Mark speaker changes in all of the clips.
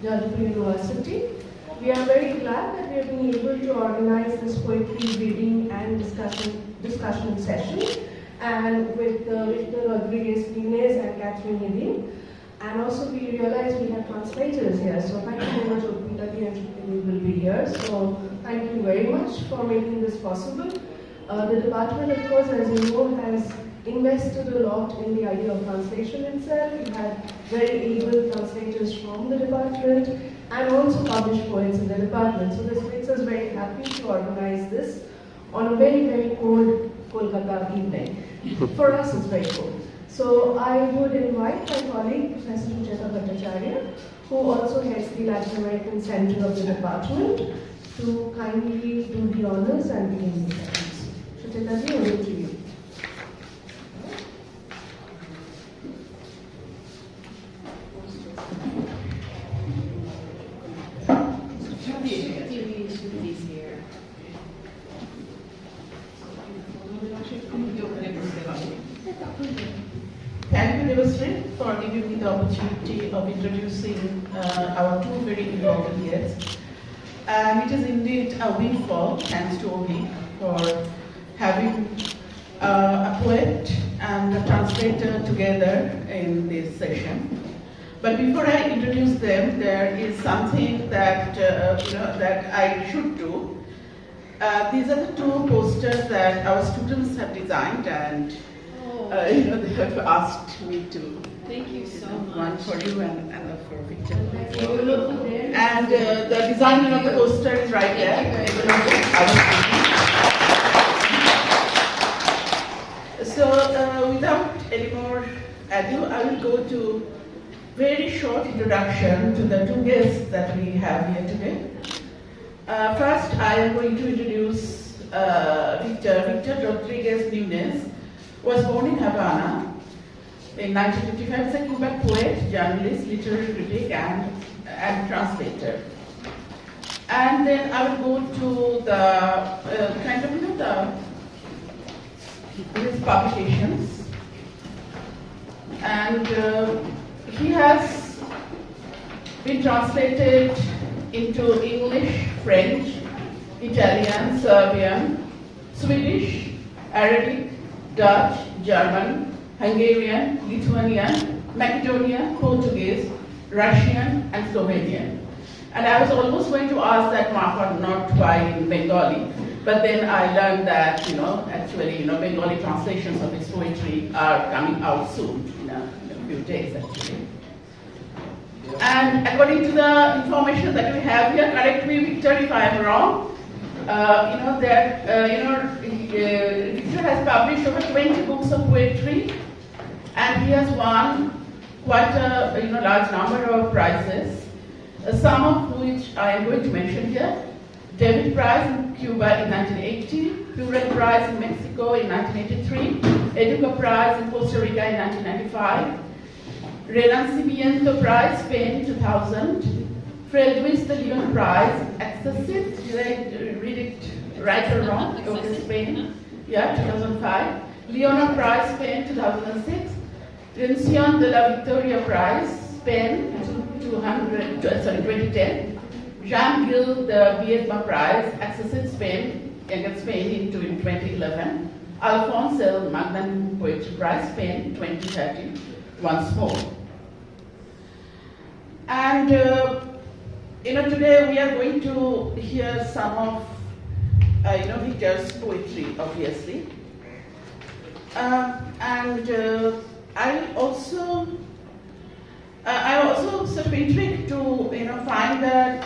Speaker 1: Jadavpur University. We are very glad that we have been able to organize this poetry reading and discussion session, and with Víctor Rodríguez Núñez and Katherine Hedeen. And also we realize we have translators here, so thank you very much, Opitaki and Shukri will be here. So thank you very much for making this possible. The department, of course, as you know, has invested a lot in the idea of translation itself. We had very able translators from the department and also published poets in the department. So this makes us very happy to organize this on a very, very cold Kolkata evening. For us, it's very cold. So I would invite my colleague, Professor Sucheta Bhattacharya, who also heads the Latin American Center of the department, to kindly do the honors and begin the sessions. Sucheta ji, over to you.
Speaker 2: Thank you, Devasri, for giving me the opportunity of introducing our two very important guests. And it is indeed a windfall, thanks to Ovi, for having a poet and a translator together in this session. But before I introduce them, there is something that that I should do. These are the two posters that our students have designed, and they have asked me to.
Speaker 3: Thank you so much.
Speaker 2: One for you and another for Victor. And the designer of the poster is right there. So without any more ado, I will go to very short introduction to the two guests that we have here today. First, I am going to introduce Víctor Rodríguez Núñez. Was born in Havana in 1955 as a Cuban poet, journalist, literary critic, and translator. And then I will go to the his publications. And he has been translated into English, French, Italian, Serbian, Swedish, Arabic, Dutch, German, Hungarian, Lithuanian, Macedonian, Portuguese, Russian, and Slovenian. And I was almost going to ask that mark not why in Bengali, but then I learned that, actually, Bengali translations of his poetry are coming out soon, in a few days, actually. And according to the information that we have here, correct me, Victor, if I am wrong, Victor has published over 20 books of poetry, and he has won quite a large number of prizes, some of which I am going to mention here. David Prize in Cuba in 1980, Plural Prize in Mexico in 1983, Educa Prize in Costa Rica in 1995, Renacimiento Prize, Spain in 2000, Fred Luis de Leon Prize, Accessit, did I read it right or wrong? Okay, Spain, 2005. Leona Prize, Spain, 2006. Rención de la Victoria Prize, Spain, 2010. Jean Gil de Viedma Prize, Accessit, Spain, in 2011. Alphonse El Magnan Poetry Prize, Spain, 2013. Once more. And today we are going to hear some of Victor's poetry, obviously. I also sort of intrigued to find that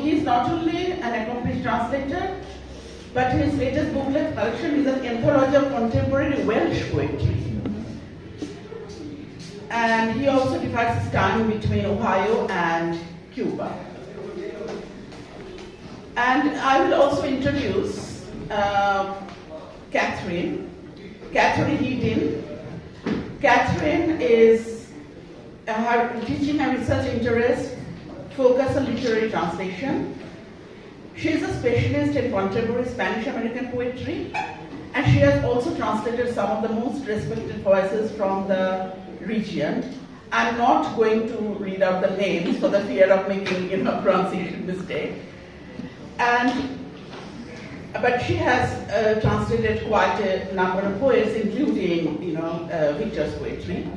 Speaker 2: he's not only an accomplished translator, but his latest booklet collection is an anthology of contemporary Welsh poetry. And he also divides his time between Ohio and Cuba. And I will also introduce Katherine Hedeen. Katherine is her teaching and research interest focus on literary translation. She is a specialist in contemporary Spanish American poetry, and she has also translated some of the most respected voices from the region, I'm not going to read out the names for the fear of making pronunciation mistake. But she has translated quite a number of poets, including Victor's poetry.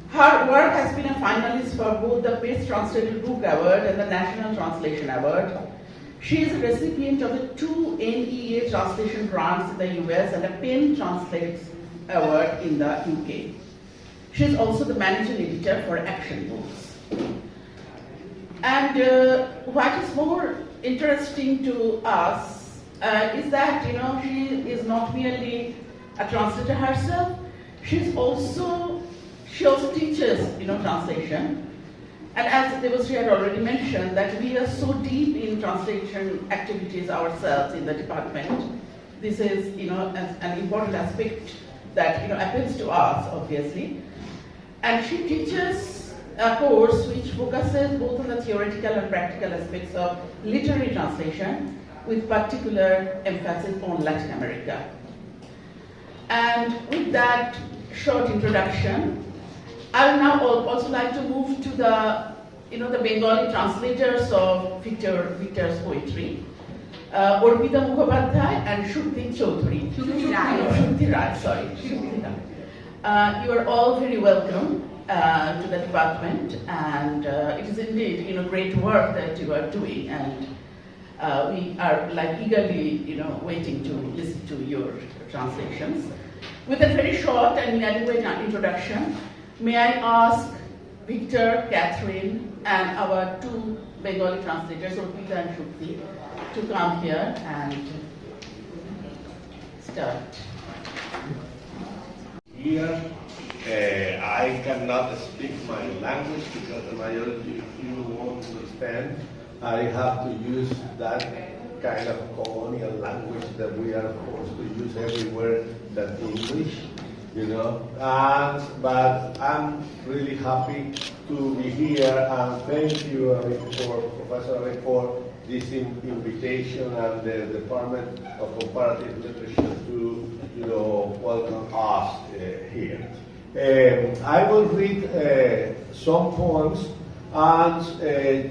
Speaker 2: Her work has been a finalist for both the Best Translated Book Award and the National Translation Award. She is a recipient of the 2 NEA translation grants in the US and a PEN Translates Award in the UK. She is also the managing editor for Action Books. And what is more interesting to us is that she is not merely a translator herself. She also teaches translation. And as Devasri had already mentioned, that we are so deep in translation activities ourselves in the department. This is an important aspect that appeals to us, obviously. And she teaches a course which focuses both on the theoretical and practical aspects of literary translation, with particular emphasis on Latin America. And with that short introduction, I would now also like to move to the Bengali translators of Victor's poetry, Orpita Mukhopadhyay and Shruti Chaudhary. Shruti Rai, sorry. You are all very welcome to the department, and it is indeed great work that you are doing, and we are eagerly waiting to listen to your translations. With a very short and inadequate introduction, may I ask Victor, Katherine, and our 2 Bengali translators, Orpita and Shruti, to come here and start.
Speaker 3: Here, I cannot speak my language because the majority of you won't understand. I have to use that kind of colonial language that we are forced to use everywhere than English, but I'm really happy to be here, and thank you, Professor for this invitation and the Department of Comparative Literature to welcome us here. I will read some poems, and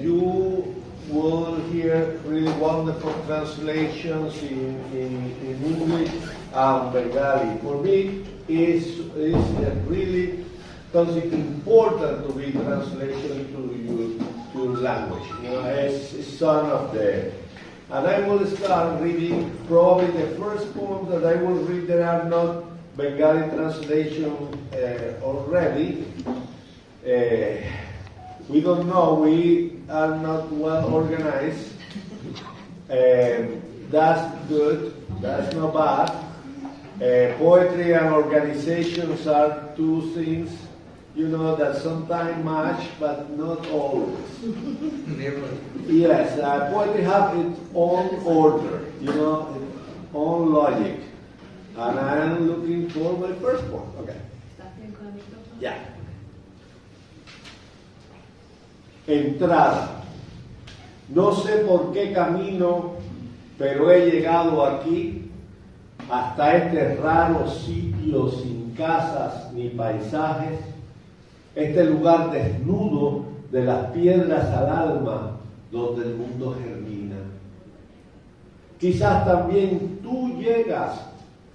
Speaker 3: you will hear really wonderful translations in English and Bengali. For me, it's really important to be translation to your language. It's son of the. And I will start reading probably the first poem that I will read. There are not Bengali translation already. We don't know. We are not well organized. That's good. That's not bad. Poetry and organizations are 2 things, that sometimes match, but not always.
Speaker 4: Never.
Speaker 3: Yes, poetry has its own order, its own logic. And I'm looking for my first poem. Okay. Yeah. Entrada. No sé por qué camino, pero he llegado aquí, hasta este raro sitio sin casas ni paisajes, este lugar desnudo de las piedras al alma donde el mundo germina. Quizás también tú llegas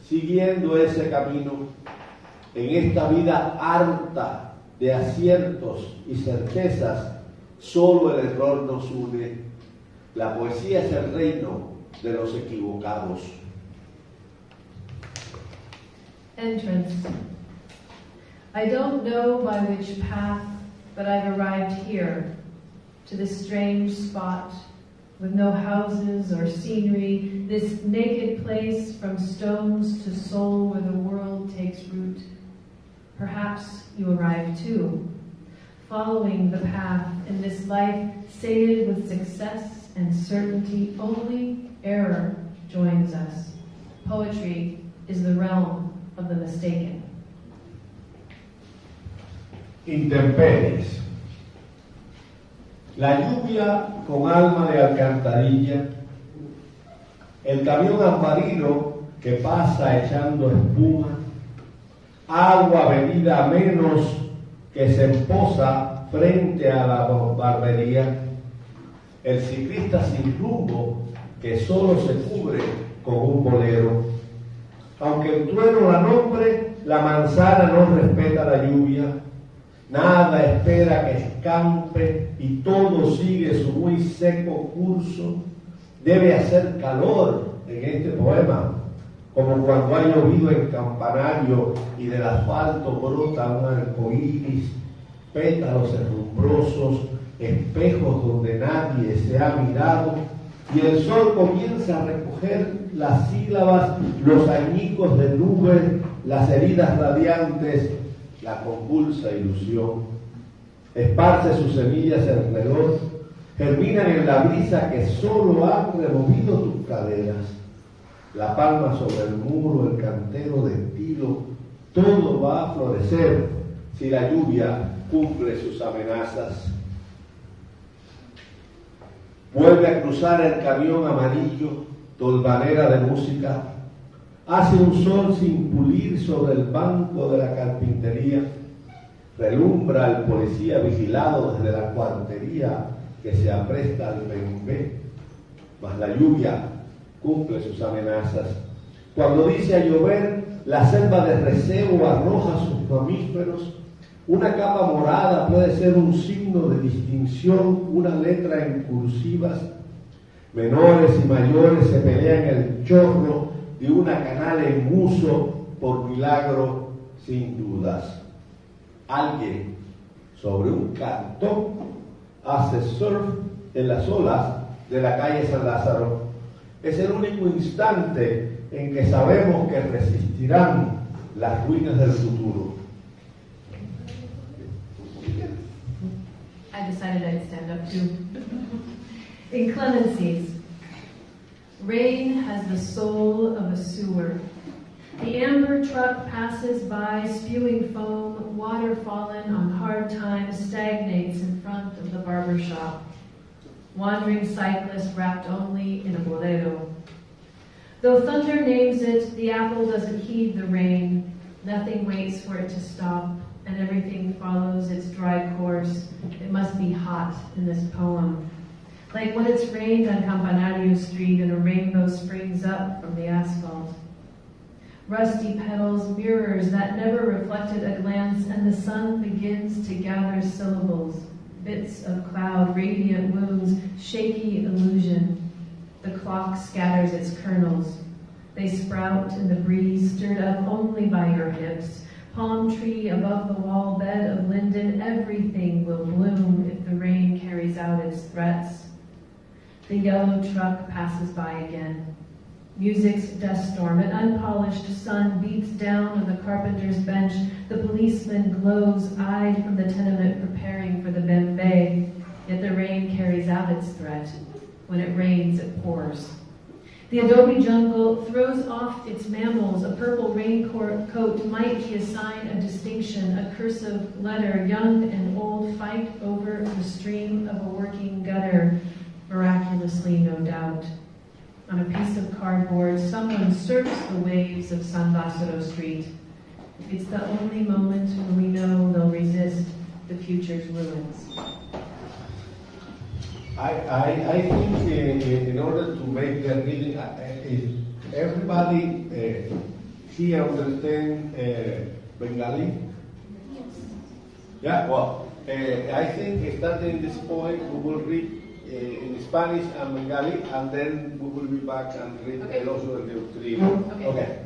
Speaker 3: siguiendo ese camino en esta vida harta de aciertos y certezas. Solo el error nos une. La poesía es el reino de los equivocados.
Speaker 5: Entrance. I don't know by which path, but I've arrived here, to this strange spot, with no houses or scenery, this naked place from stones to soul where the world takes root. Perhaps you arrive too, following the path in this life sated with success and certainty. Only error joins us. Poetry is the realm of the mistaken.
Speaker 3: Intemperies. La lluvia con alma de alcantarilla, el camión ambarino que pasa echando espuma, agua bebida a menos que se posa frente a la barbería, el ciclista sin rumbo que solo se cubre con un bolero. Aunque el trueno la nombre, la manzana no respeta la lluvia, nada espera que escampe y todo sigue su muy seco curso. Debe hacer calor en este poema, como cuando ha llovido en Campanario y del asfalto brota un arcoíris, pétalos herrumbrosos, espejos donde nadie se ha mirado, y el sol comienza a recoger las sílabas, los añicos de nubes, las heridas radiantes, la convulsa ilusión. Esparce sus semillas alrededor, germinan en la brisa que solo han removido tus caderas. La palma sobre el muro, el cantero de estilo, todo va a florecer si la lluvia cumple sus amenazas. Vuelve a cruzar el camión amarillo, tolvanera de música. Hace un sol sin pulir sobre el banco de la carpintería. Relumbra el policía vigilado desde la cuartería que se apresta al bembé. Mas la lluvia cumple sus amenazas. Cuando dice a llover, la selva de recebo arroja sus mamíferos. Una capa morada puede ser un signo de distinción, una letra en cursivas. Menores y mayores se pelean el chorro de una canal en uso por milagro, sin dudas. Alguien sobre un cantón hace surf en las olas de la calle San Lázaro. Es el único instante en que sabemos que resistirán las ruinas del futuro.
Speaker 5: I decided I'd stand up too. Inclemencies. Rain has the soul of a sewer. The amber truck passes by, spewing foam. Water fallen on hard times stagnates in front of the barber shop. Wandering cyclist wrapped only in a bolero. Though thunder names it, the apple doesn't heed the rain. Nothing waits for it to stop, and everything follows its dry course. It must be hot in this poem. Like when it's rained on Campanario Street and a rainbow springs up from the asphalt. Rusty petals, mirrors that never reflected a glance, and the sun begins to gather syllables. Bits of cloud, radiant wounds, shaky illusion. The clock scatters its kernels. They sprout in the breeze, stirred up only by your hips. Palm tree above the wall, bed of linden, everything will bloom if the rain carries out its threats. The yellow truck passes by again. Music's dust storm, an unpolished sun beats down on the carpenter's bench. The policeman glows, eyed from the tenement, preparing for the bembe. Yet the rain carries out its threat. When it rains, it pours. The adobe jungle throws off its mammals. A purple raincoat might be a sign of distinction, a cursive letter. Young and old fight over the stream of a working gutter, miraculously, no doubt. On a piece of cardboard, someone surfs the waves of San Lázaro Street. It's the only moment when we know they'll resist the future's ruins.
Speaker 3: I think in order to make the reading, everybody here understand Bengali? Yes. Yeah, well, I think starting this point we will read in Spanish and Bengali, and then we will be back and read also the three. Okay.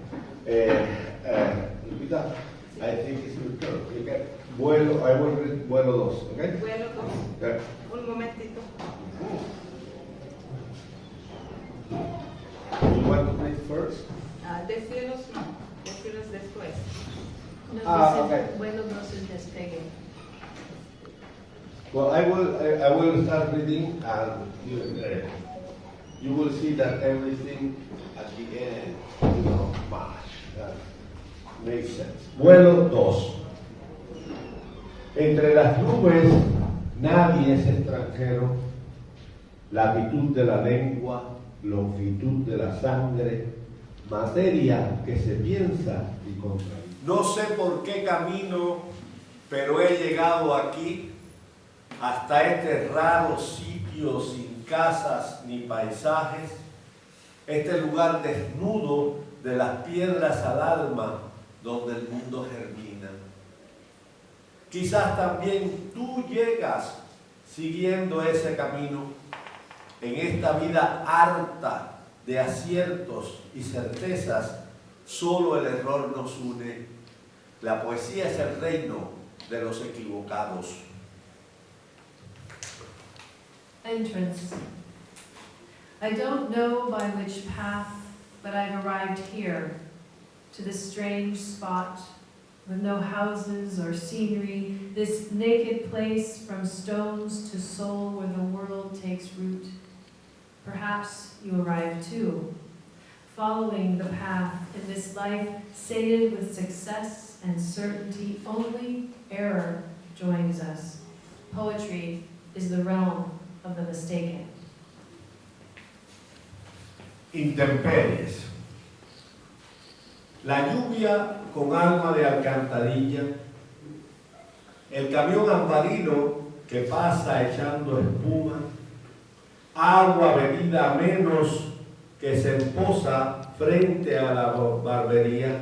Speaker 3: Lupita, I think it's your turn. Okay. Vuelo, I will read vuelo dos, okay?
Speaker 4: Vuelo dos.
Speaker 3: Okay.
Speaker 4: Un momentito.
Speaker 3: You want to read first?
Speaker 4: Decirnos no, decirnos después.
Speaker 5: No,
Speaker 3: okay.
Speaker 5: Vuelo dos es despegue.
Speaker 3: Well, I will start reading, and you will see that everything at the end, makes sense. Vuelo 2. Entre las nubes nadie es extranjero. Latitud de la lengua, longitud de la sangre, materia que se piensa y contradice. No sé por qué camino, pero he llegado aquí, hasta este raro sitio sin casas ni paisajes, este lugar desnudo de las piedras al alma donde el mundo germina. Quizás también tú llegas siguiendo ese camino en esta vida harta de aciertos y certezas. Solo el error nos une. La poesía es el reino de los equivocados.
Speaker 5: Entrance. I don't know by which path, but I've arrived here, to this strange spot, with no houses or scenery, this naked place from stones to soul where the world takes root. Perhaps you arrive too, following the path in this life sated with success and certainty. Only error joins us. Poetry is the realm of the mistaken.
Speaker 3: Intemperies. La lluvia con alma de alcantarilla, el camión ambarino que pasa echando espuma, agua bebida a menos que se emposa frente a la barbería,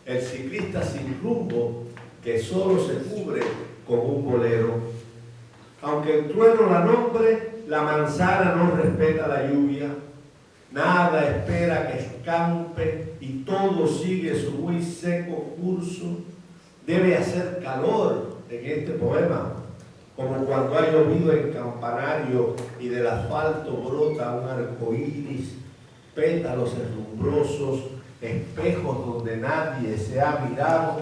Speaker 3: el ciclista sin rumbo que solo se cubre con un bolero. Aunque el trueno la nombre, la manzana no respeta la lluvia, nada espera que escampe y todo sigue su muy seco curso. Debe hacer calor en este poema, como cuando ha llovido en Campanario y del asfalto brota un arco iris, pétalos herrumbrosos, espejos donde nadie se ha mirado,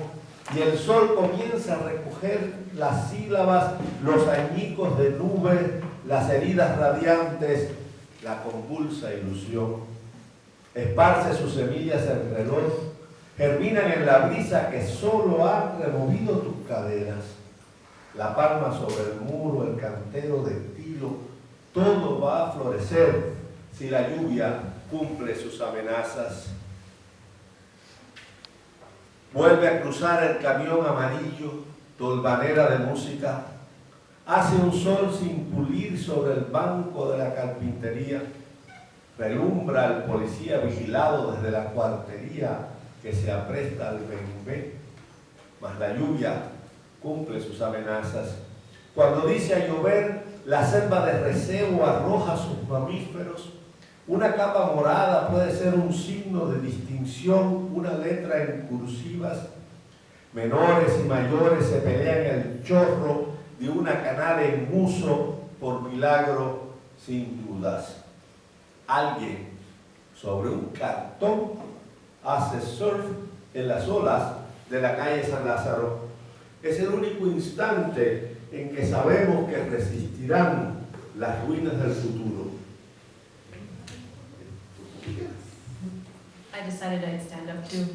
Speaker 3: y el sol comienza a recoger las sílabas, los añicos de nubes, las heridas radiantes, la convulsa ilusión. Esparce sus semillas alrededor, germinan en la brisa que solo ha removido tus caderas. La palma sobre el muro, el cantero de estilo, todo va a florecer si la lluvia cumple sus amenazas. Vuelve a cruzar el camión amarillo, tolvanera de música. Hace un sol sin pulir sobre el banco de la carpintería. Relumbra el policía vigilado desde la cuartería que se apresta al bembé. Mas la lluvia cumple sus amenazas. Cuando dice a llover, la selva de recebo arroja sus mamíferos. Una capa morada puede ser un signo de distinción, una letra en cursivas. Menores y mayores se pelean el chorro de una canal en uso por milagro, sin dudas. Alguien sobre un cartón hace surf en las olas de la calle San Lázaro. Es el único instante en que sabemos que resistirán las ruinas del futuro.
Speaker 5: I decided I'd stand up too.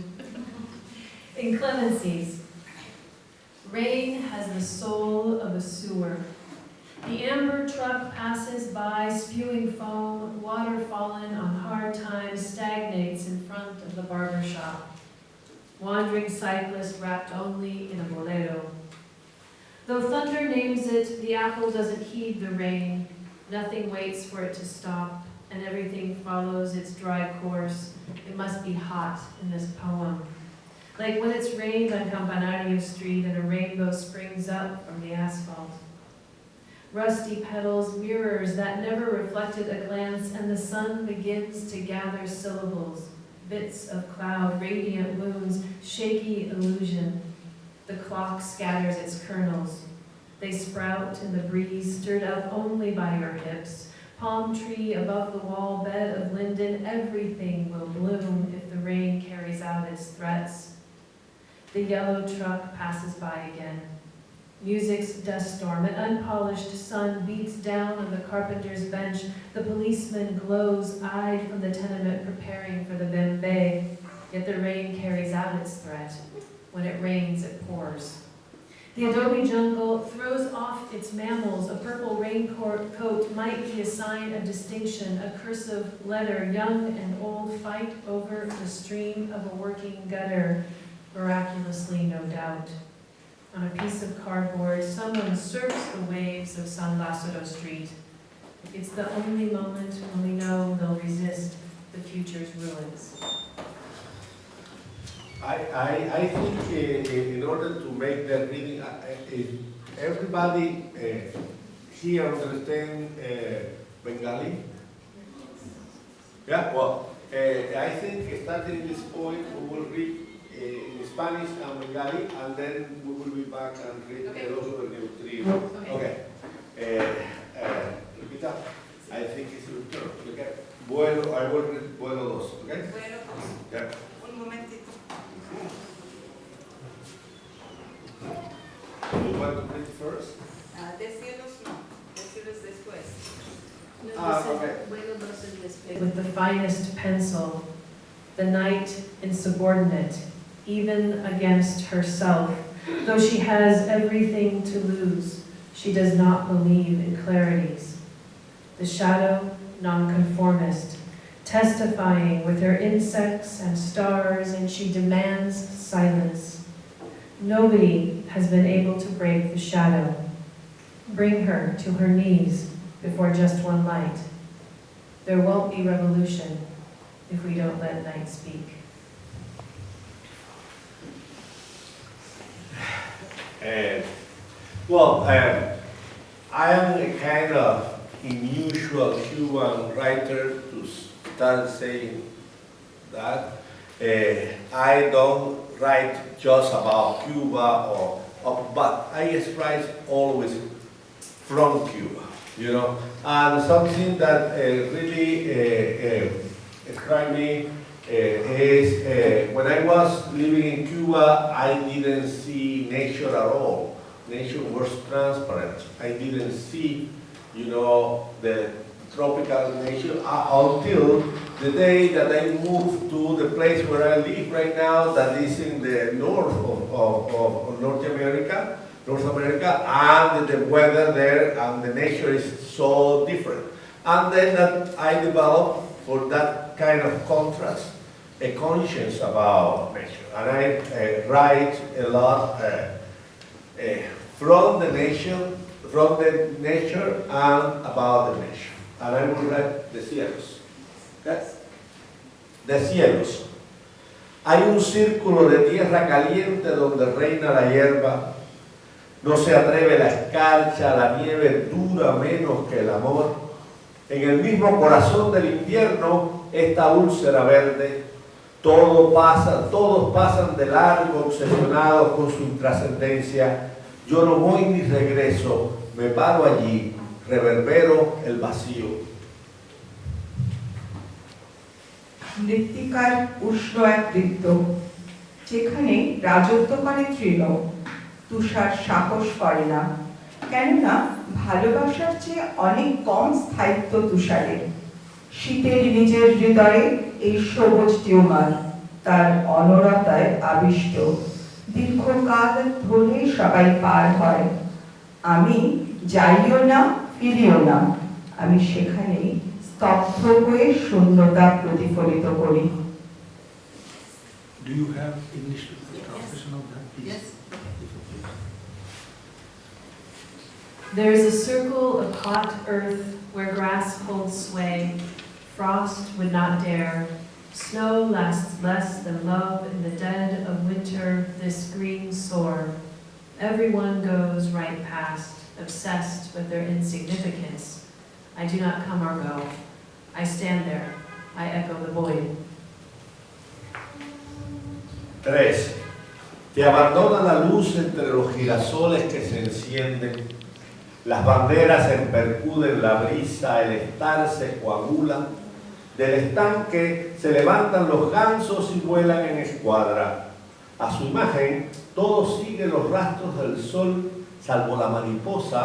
Speaker 5: Inclemencies. Rain has the soul of a sewer. The amber truck passes by, spewing foam. Water fallen on hard times stagnates in front of the barber shop. Wandering cyclist wrapped only in a bolero. Though thunder names it, the apple doesn't heed the rain. Nothing waits for it to stop, and everything follows its dry course. It must be hot in this poem. Like when it's rained on Campanario Street and a rainbow springs up from the asphalt. Rusty petals, mirrors that never reflected a glance, and the sun begins to gather syllables, bits of cloud, radiant moons, shaky illusion. The clock scatters its kernels. They sprout in the breeze, stirred up only by your hips. Palm tree above the wall, bed of linden, everything will bloom if the rain carries out its threats. The yellow truck passes by again. Music's dust storm, an unpolished sun beats down on the carpenter's bench. The policeman glows, eyed from the tenement, preparing for the bembe. Yet the rain carries out its threat. When it rains, it pours. The adobe jungle throws off its mammals. A purple raincoat might be a sign of distinction, a cursive letter. Young and old fight over the stream of a working gutter, miraculously, no doubt. On a piece of cardboard, someone surfs the waves of San Lázaro Street. It's the only moment when we know they'll resist the future's ruins.
Speaker 3: I think in order to make that reading, everybody here understand Bengali? Yeah, well, I think starting this point, we will read in Spanish and Bengali, and then we will be back and read those of the three. Okay. Lupita, I think it's your turn. Okay. Bueno, I will read bueno dos. Okay.
Speaker 4: Bueno,
Speaker 3: Yeah.
Speaker 4: un momentito.
Speaker 3: You want to read first?
Speaker 4: Decirlos no, decirlos después.
Speaker 3: Okay.
Speaker 5: With the finest pencil, the night insubordinate, even against herself, though she has everything to lose, she does not believe in clarities. The shadow, nonconformist, testifying with her insects and stars, and she demands silence. Nobody has been able to break the shadow. Bring her to her knees before just one light. There won't be revolution if we don't let night speak.
Speaker 3: I am a kind of unusual Cuban writer to start saying that. I don't write just about Cuba, but I write always from Cuba, you know. And something that really struck me is when I was living in Cuba, I didn't see nature at all. Nature was transparent. I didn't see, you know, the tropical nature until the day that I moved to the place where I live right now, that is in the north of North America, and the weather there and the nature is so different. And then that I developed, for that kind of contrast, a conscience about nature. And I write a lot from the nature and about the nature. And I will write the cielos. Okay? De cielos. Hay un círculo de tierra caliente donde reina la hierba. No se atreve la escarcha, la nieve dura menos que el amor. En el mismo corazón del invierno, esta úlcera verde, todos pasan de largo, obsesionados con su intrascendencia. Yo no voy ni regreso, me paro allí, reverbero el vacío.
Speaker 6: মৃত্তিকার উষ্ণ এক বৃত্ত, যেখানে রাজত্ব করে তৃণ, তুষার সাহস করে না, কেননা ভালোবাসার চেয়ে অনেক কম স্থায়িত্ব তুষারে। শীতের নিজের হৃদয়ে এই সবুজ টিউমার, তার অনরতায় আবিষ্ট, দীর্ঘকাল ধরে সবাই পার হয়। আমি যাইও না, ফিরিও না, আমি সেখানেই স্তব্ধ হয়ে শূন্যতা প্রতিফলিত করি।
Speaker 7: Do you have English translation of that piece?
Speaker 4: Yes.
Speaker 5: There is a circle of hot earth where grass holds sway, frost would not dare, snow lasts less than love in the dead of winter, this green sore. Everyone goes right past, obsessed with their insignificance. I do not come or go. I stand there. I echo the void.
Speaker 3: 3. Te abandona la luz entre los girasoles que se encienden, las banderas percuden la brisa, el estar se coagula, del estanque se levantan los gansos y vuelan en escuadra. A su imagen todo sigue los rastros del sol, salvo la mariposa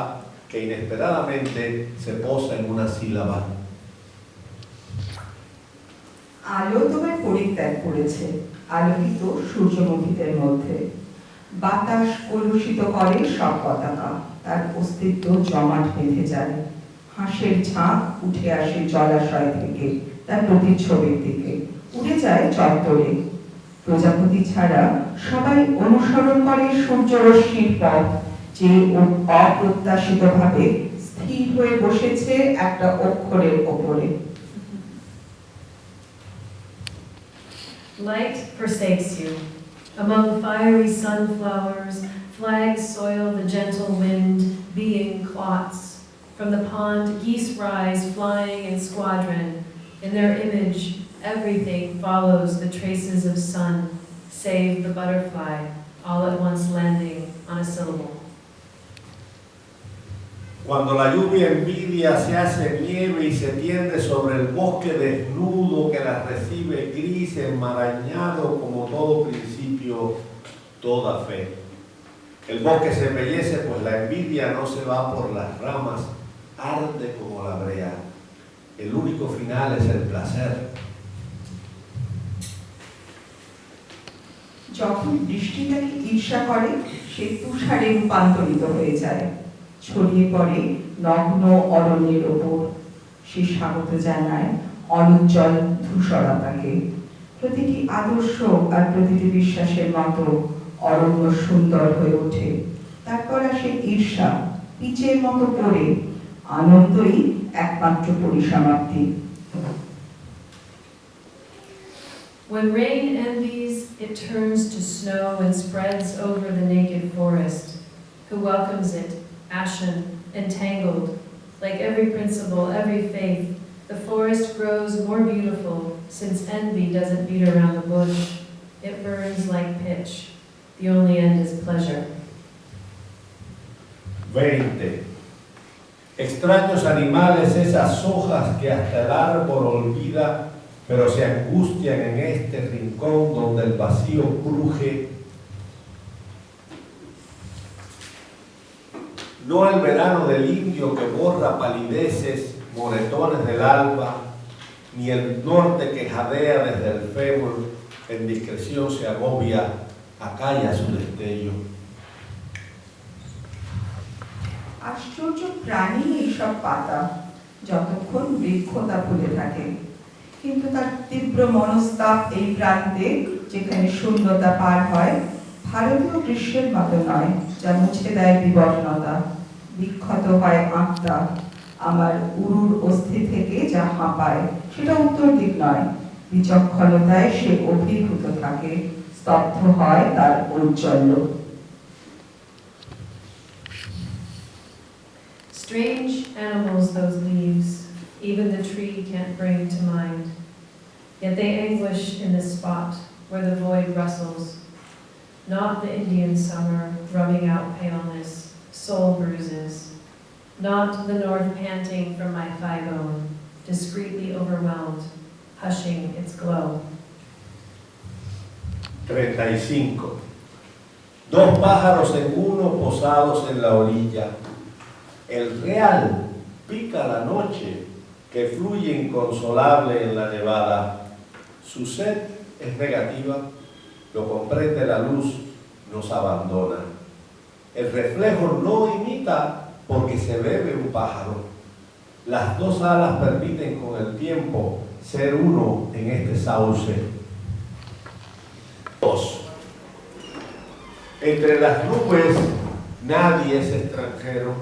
Speaker 3: que inesperadamente se posa en una sílaba.
Speaker 6: আলো তোমার পরিত্যাগ করেছে, আলোকিত সূর্যমুখীদের মধ্যে। বাতাস কলুষিত করে সব পতাকা, তার অস্তিত্ব জমাট বেঁধে যায়। হাঁসের ঝাঁক উঠে আসে জলাশয় থেকে, তার প্রতিচ্ছবির দিকে, উড়ে যায় চত্বরে। প্রজাপতি ছাড়া সবাই অনুসরণ করে সূর্যরশ্মির পথ, যে অপ্রত্যাশিতভাবে স্থির হয়ে বসেছে একটা অক্ষরের ওপরে।
Speaker 5: Light forsakes you. Among fiery sunflowers, flags soil the gentle wind, being clots. From the pond, geese rise, flying in squadron. In their image, everything follows the traces of sun, save the butterfly, all at once landing on a syllable.
Speaker 3: Cuando la lluvia envidia se hace nieve y se tiende sobre el bosque desnudo que la recibe gris, enmarañado como todo principio, toda fe. El bosque se embellece, pues la envidia no se va por las ramas, arde como la brea. El único final es el placer.
Speaker 6: যখন বৃষ্টি তাকে ঈর্ষা করে, সে তুষারে রূপান্তরিত হয়ে যায়, ছড়িয়ে পড়ে নগ্ন অরণ্যের ওপর। সে স্বাগত জানায় অনুজ্জ্বল ধূসরতাকে। প্রতিটি আদর্শ আর প্রতিটি বিশ্বাসের মতো অরণ্য সুন্দর হয়ে ওঠে। তারপর আসে ঈর্ষা, পিচের মতো পড়ে। আনন্দই একমাত্র পরিসমাপ্তি।
Speaker 5: When rain envies, it turns to snow and spreads over the naked forest. Who welcomes it, ashen, entangled, like every principle, every faith, the forest grows more beautiful, since envy doesn't beat around the bush. It burns like pitch. The only end is pleasure.
Speaker 3: 20. Extraños animales, esas hojas que hasta el árbol olvida, pero se angustian en este rincón donde el vacío cruje. No el verano del indio que borra palideces, moretones del alba, ni el norte que jadea desde el fémur, en discreción se agobia, acalla su destello.
Speaker 6: আশ্চর্য প্রাণী এইসব পাতা, যতক্ষণ বৃক্ষ তা ফুলে থাকে। কিন্তু তার তীব্র মনস্তাপ এই প্রান্তে, যেখানে শূন্যতা পার হয়, ভারতীয় গ্রীষ্মের মতো নয়, যা মুছে দেয় বিবর্ণতা। বিক্ষত হয় আত্মা, আমার উরুর অস্থি থেকে যা হাঁপায়, সেটা উত্তর দিক নয়। বিচক্ষণতায় সে অভিভূত থাকে, স্তব্ধ হয় তার ঔজ্জ্বল্য।
Speaker 5: Strange animals, those leaves, even the tree can't bring to mind. Yet they anguish in this spot where the void rustles. Not the Indian summer rubbing out paleness, soul bruises. Not the north panting from my thigh bone, discreetly overwhelmed, hushing its glow.
Speaker 3: 35. Dos pájaros en uno posados en la orilla. El real pica la noche que fluye inconsolable en la nevada. Su sed es negativa, lo comprende la luz, nos abandona. El reflejo no imita porque se bebe un pájaro. Las dos alas permiten con el tiempo ser uno en este sauce. 2. Entre las nubes nadie es extranjero.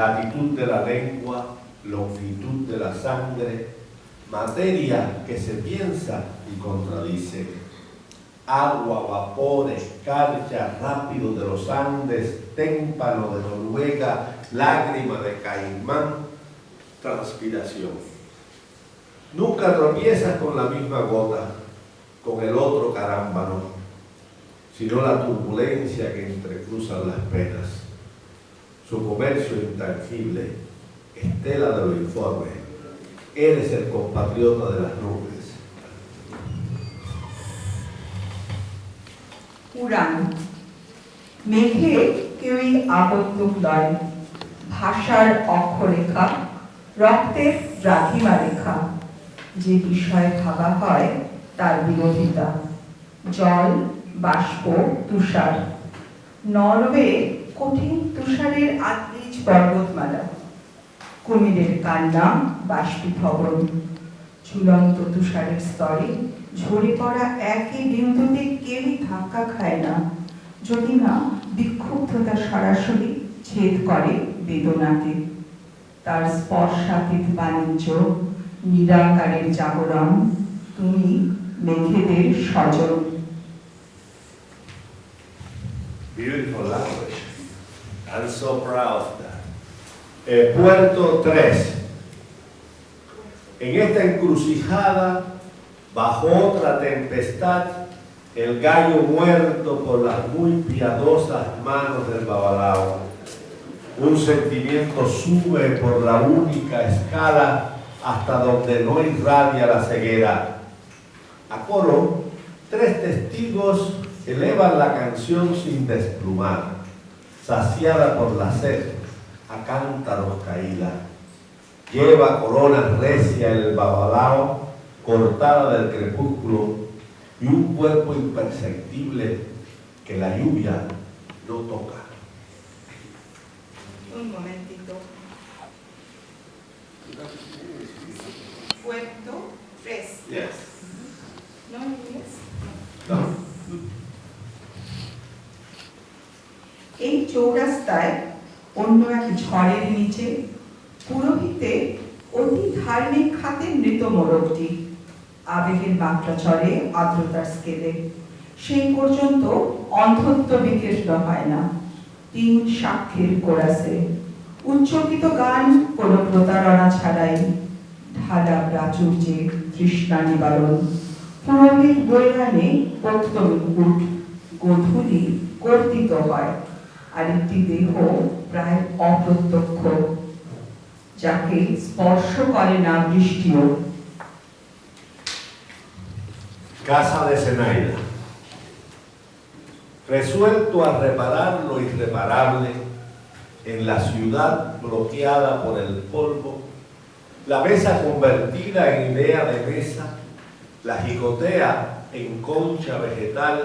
Speaker 3: Latitud de la lengua, longitud de la sangre, materia que se piensa y contradice. Agua, vapor, escarcha, rápido de los Andes, témpano de Noruega, lágrima de caimán, transpiración. Nunca tropiezas con la misma gota, con el otro carámbano, sino la turbulencia que entrecruzan las penas. Su comercio intangible, estela de lo informe. Eres el compatriota de las nubes.
Speaker 6: উড়ান। মেঘে কেউই আবদ্ধক নয়, ভাষার অক্ষরেখা, রক্তের দ্রাঘিমা রেখা। যে বিষয়ে ভাবা হয় তার বিরোধিতা। জল, বাষ্প, তুষার। নরওয়ে কঠিন তুষারের আদ্রিজ পর্বতমালা। কুমিরের কান্না, বাষ্পীভবন। ঝুলন্ত তুষারের স্তরে ঝরে পড়া একই বিন্দুতে কেউই ধাক্কা খায় না, যদি না বিক্ষুব্ধতা সরাসরি ছেদ করে বেদনাকে। তার স্পর্শাতীত বাণিজ্য, নিরাকারের জাগরণ, তুমি মেঘেদের স্বজন।
Speaker 3: Beautiful language. I'm so proud of that. Puerto 3. En esta encrucijada, bajo otra tempestad, el gallo muerto por las muy piadosas manos del babalao. Un sentimiento sube por la única escala hasta donde no irradia la ceguera. A coro, 3 testigos elevan la canción sin desplumar, saciada por la sed, a cántaros caída. Lleva corona recia el babalao, cortada del crepúsculo, y un cuerpo imperceptible que la lluvia no toca.
Speaker 6: Un momentito. Puerto 3.
Speaker 3: Yes.
Speaker 6: No inglés?
Speaker 3: No.
Speaker 6: এই চৌরাস্তায় অন্য এক ঝড়ের নিচে পুরোহিতে অতি ধার্মিক খাতে মৃত মোড়কটি আবেগের মাত্রা চড়ে আর্দ্রতার স্কেলে। সেই পর্যন্ত অন্ধত্ব বিকৃষ্ট হয় না। 3 সাক্ষীর কোরাসে উচ্চকিত গান কোনো প্রতারণা ছাড়াই, ঢালা প্রাচুর্যে তৃষ্ণা নিবারণ। পুরোহিত বৈরানে পক্ত মুকুট গোধূলি কর্তিত হয়, আরেকটি দেহ প্রায় অপ্রত্যক্ষ, যাকে স্পর্শ করে না বৃষ্টিও।
Speaker 3: Casa de Zenaida. Resuelto a reparar lo irreparable en la ciudad bloqueada por el polvo, la mesa convertida en idea de mesa, la jicotea en concha vegetal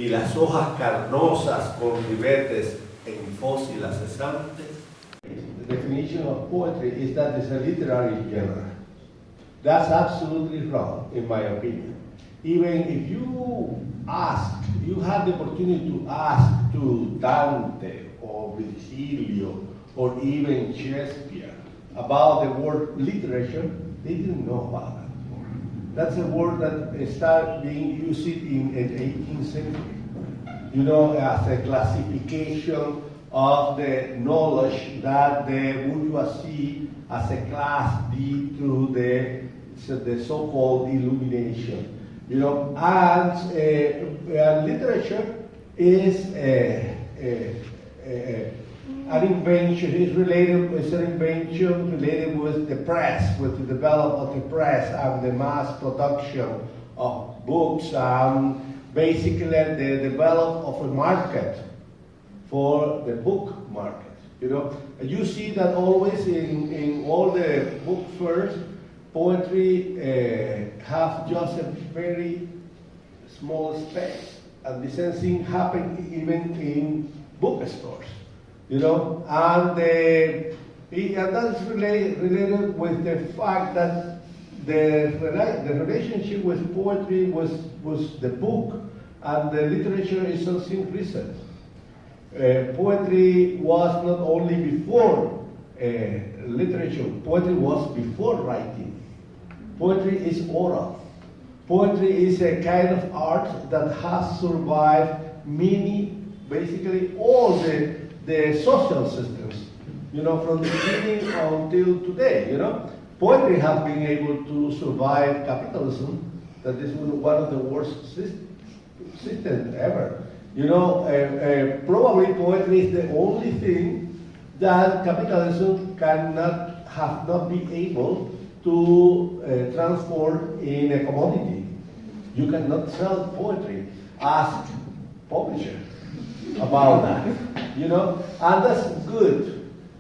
Speaker 3: y las hojas carnosas con ribetes en fósiles cesantes. The definition of poetry is that it's a literary genre. That's absolutely wrong, in my opinion. Even if you had the opportunity to ask to Dante or Virgilio or even Shakespeare about the word literature, they didn't know about that word. That's a word that started being used in the 18th century, you know, as a classification of the knowledge that the bourgeoisie as a class did through the so-called illumination. You know, and literature is an invention. It's an invention related with the press, with the development of the press and the mass production of books, and basically the development of a market for the book market. You know, you see that always in all the book fairs. Poetry have just a very small space, and the same thing happen even in bookstores, you know, and that's related with the fact that the relationship with poetry was the book, and the literature is something recent. Poetry was not only before literature, poetry was before writing. Poetry is oral. Poetry is a kind of art that has survived basically all the social systems, you know, from the beginning until today, you know. Poetry has been able to survive capitalism, that is one of the worst systems ever. You know, probably poetry is the only thing that capitalism have not been able to transform in a commodity. You cannot sell poetry. Ask publisher about that, you know, and that's good.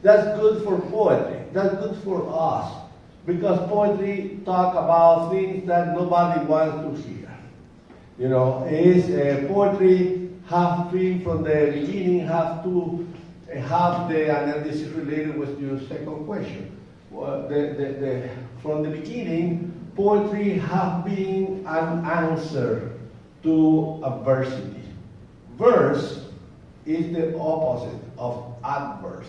Speaker 3: That's good for poetry. That's good for us, because poetry talk about things that nobody wants to hear. You know, poetry have been from the beginning have to have and this is related with your second question. From the beginning, poetry has been an answer to adversity. Verse is the opposite of adverse.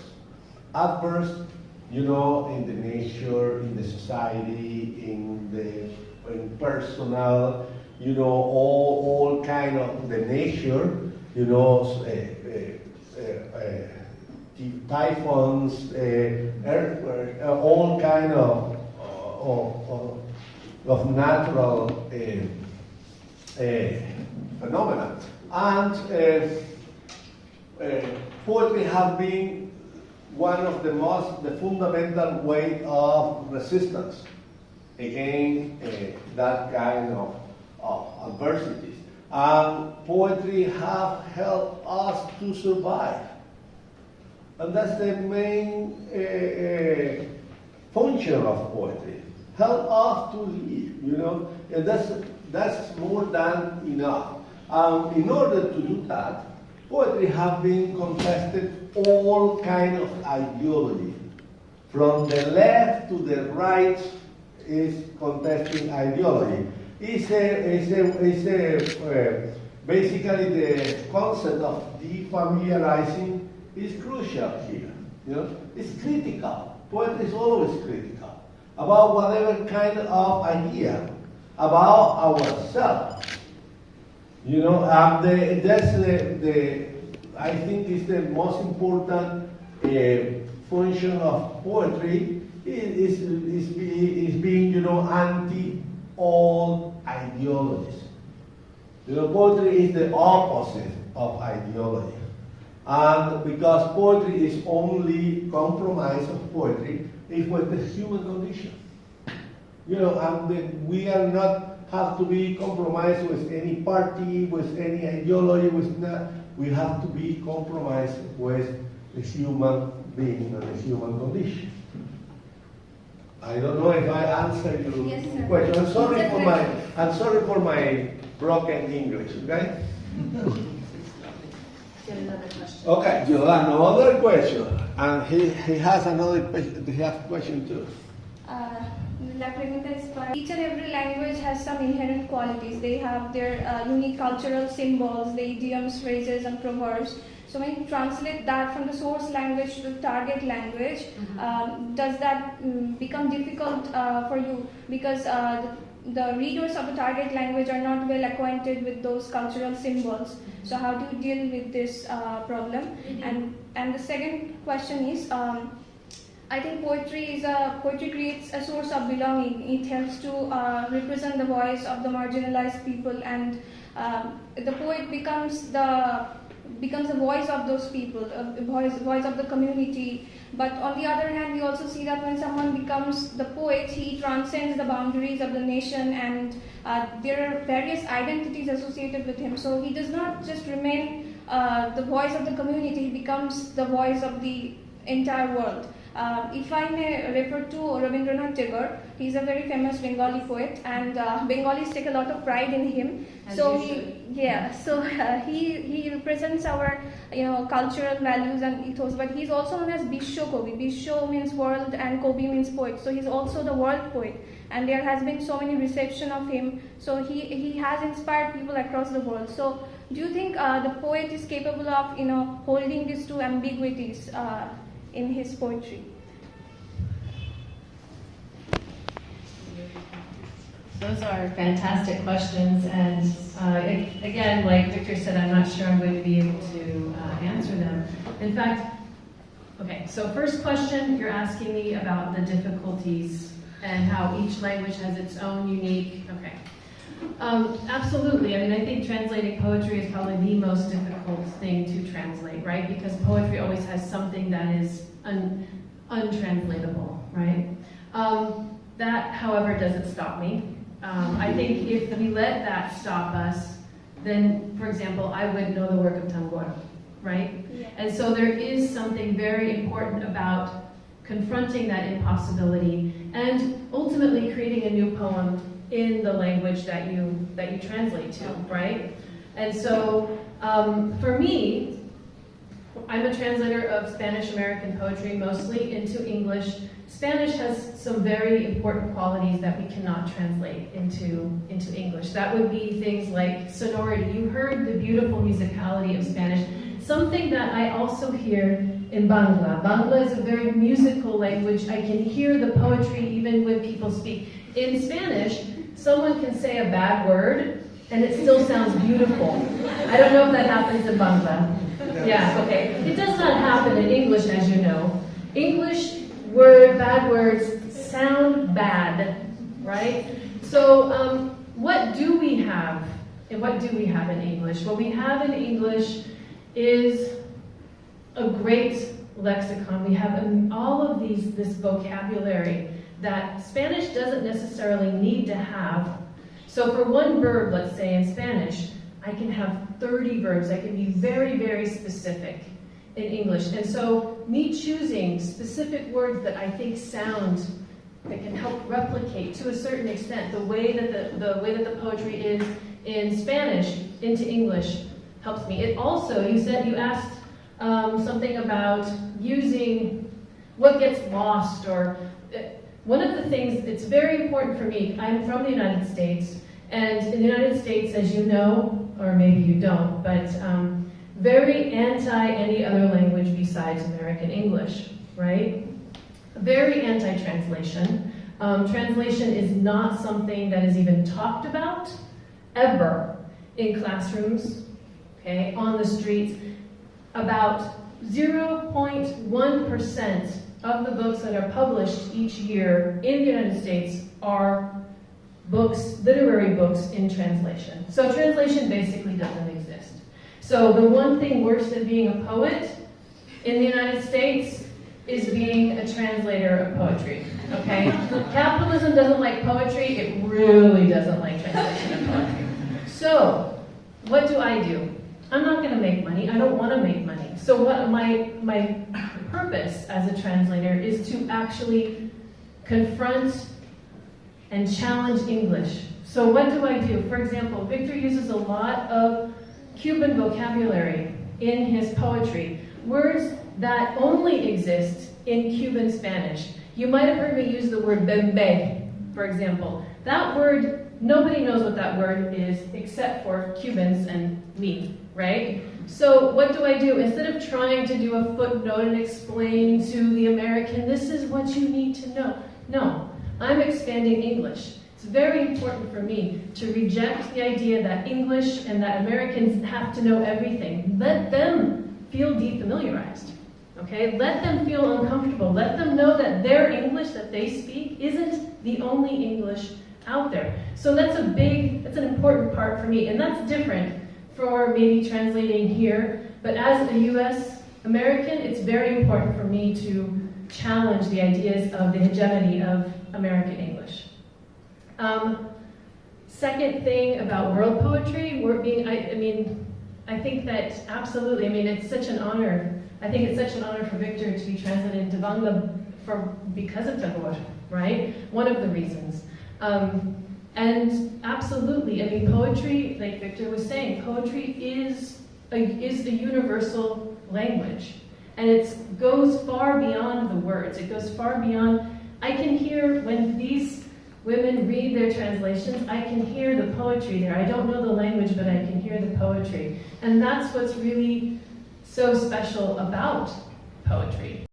Speaker 3: Adverse, you know, in the nature, in the society, in personal, you know, all kind of the nature, you know, typhoons, earthquakes, all kind of natural phenomena. And poetry has been one of the fundamental way of resistance against that kind of adversities. And poetry have helped us to survive. And that's the main function of poetry. Help us to live, you know. And that's more than enough. In order to do that, poetry has been contested all kind of ideology. From the left to the right is contesting ideology. Basically the concept of defamiliarizing is crucial here. You know, it's critical. Poetry is always critical about whatever kind of idea about ourselves. You know, that's I think is the most important function of poetry is being, you know, anti all ideologies. You know, poetry is the opposite of ideology. And because poetry is only compromise of poetry is with the human condition. You know, and we are not have to be compromised with any party, with any ideology, we have to be compromised with the human being and the human condition. I don't know if I answered your question. I'm sorry for my broken English, okay? Okay, you have another question. And he has another question. He has a question too.
Speaker 8: La pregunta es para each and every language has some inherent qualities. They have their unique cultural symbols, the idioms, phrases, and proverbs. So when you translate that from the source language to the target language, does that become difficult for you? Because the readers of the target language are not well acquainted with those cultural symbols. So how do you deal with this problem? And the second question is, I think poetry creates a source of belonging. It helps to represent the voice of the marginalized people, and the poet becomes the voice of those people, voice of the community. But on the other hand, we also see that when someone becomes the poet, he transcends the boundaries of the nation, and there are various identities associated with him. So he does not just remain the voice of the community, he becomes the voice of the entire world. If I may refer to Rabindranath Tagore, he's a very famous Bengali poet, and Bengalis take a lot of pride in him. He represents our cultural values and ethos. But he's also known as Bishwa Kobi. Bishwa means world and Kobi means poet. So he's also the world poet, and there has been so many reception of him. So he has inspired people across the world. So do you think the poet is capable of holding these two ambiguities in his poetry?
Speaker 5: Those are fantastic questions, and again, like Victor said, I'm not sure I'm going to be able to answer them. In fact, okay, so first question, you're asking me about the difficulties and how each language has its own unique, okay. Absolutely. I mean, I think translating poetry is probably the most difficult thing to translate, right? Because poetry always has something that is untranslatable, right? That, however, doesn't stop me. I think if we let that stop us, then, for example, I wouldn't know the work of Tagore, right? Yeah. And so there is something very important about confronting that impossibility and ultimately creating a new poem in the language that you translate to, right? And so for me, I'm a translator of Spanish American poetry, mostly into English. Spanish has some very important qualities that we cannot translate into English. That would be things like sonority. You heard the beautiful musicality of Spanish. Something that I also hear in Bangla. Bangla is a very musical language. I can hear the poetry even when people speak. In Spanish, someone can say a bad word and it still sounds beautiful. I don't know if that happens in Bangla. Yeah, okay. It does not happen in English, as you know. English bad words sound bad, right? So what do we have? And what do we have in English? What we have in English is a great lexicon. We have all of this vocabulary that Spanish doesn't necessarily need to have. So for one verb, let's say in Spanish, I can have 30 verbs. I can be very, very specific in English. And so me choosing specific words that I think sound, that can help replicate to a certain extent the way that the poetry is in Spanish into English helps me. It also, you asked something about using what gets lost, or one of the things, it's very important for me. I'm from the United States, and in the United States, as you know, or maybe you don't, but very anti any other language besides American English, right? Very anti-translation. Translation is not something that is even talked about, ever, in classrooms, okay, on the streets. About 0.1% of the books that are published each year in the United States are books, literary books in translation. So translation basically doesn't exist. So the one thing worse than being a poet in the United States is being a translator of poetry, okay? Capitalism doesn't like poetry, it really doesn't like translation of poetry. So, what do? I'm not gonna make money, I don't wanna make money. So what my purpose as a translator is to actually confront and challenge English. So what do? For example, Victor uses a lot of Cuban vocabulary in his poetry. Words that only exist in Cuban Spanish. You might have heard me use the word bembe, for example. That word, nobody knows what that word is except for Cubans and me, right? So what do? Instead of trying to do a footnote and explain to the American, this is what you need to know. No, I'm expanding English. It's very important for me to reject the idea that English and that Americans have to know everything. Let them feel defamiliarized, okay? Let them feel uncomfortable. Let them know that their English that they speak isn't the only English out there. So that's an important part for me, and that's different for maybe translating here, but as a US American, it's very important for me to challenge the ideas of the hegemony of American English. Second thing about world poetry, I think that absolutely, it's such an honor. I think it's such an honor for Victor to be translated into Bangla because of Tagore, right? One of the reasons. And absolutely, poetry, like Victor was saying, poetry is a universal language. And it goes far beyond the words. It goes far beyond, I can hear when these women read their translations, I can hear the poetry there. I don't know the language, but I can hear the poetry. And that's what's really so special about poetry.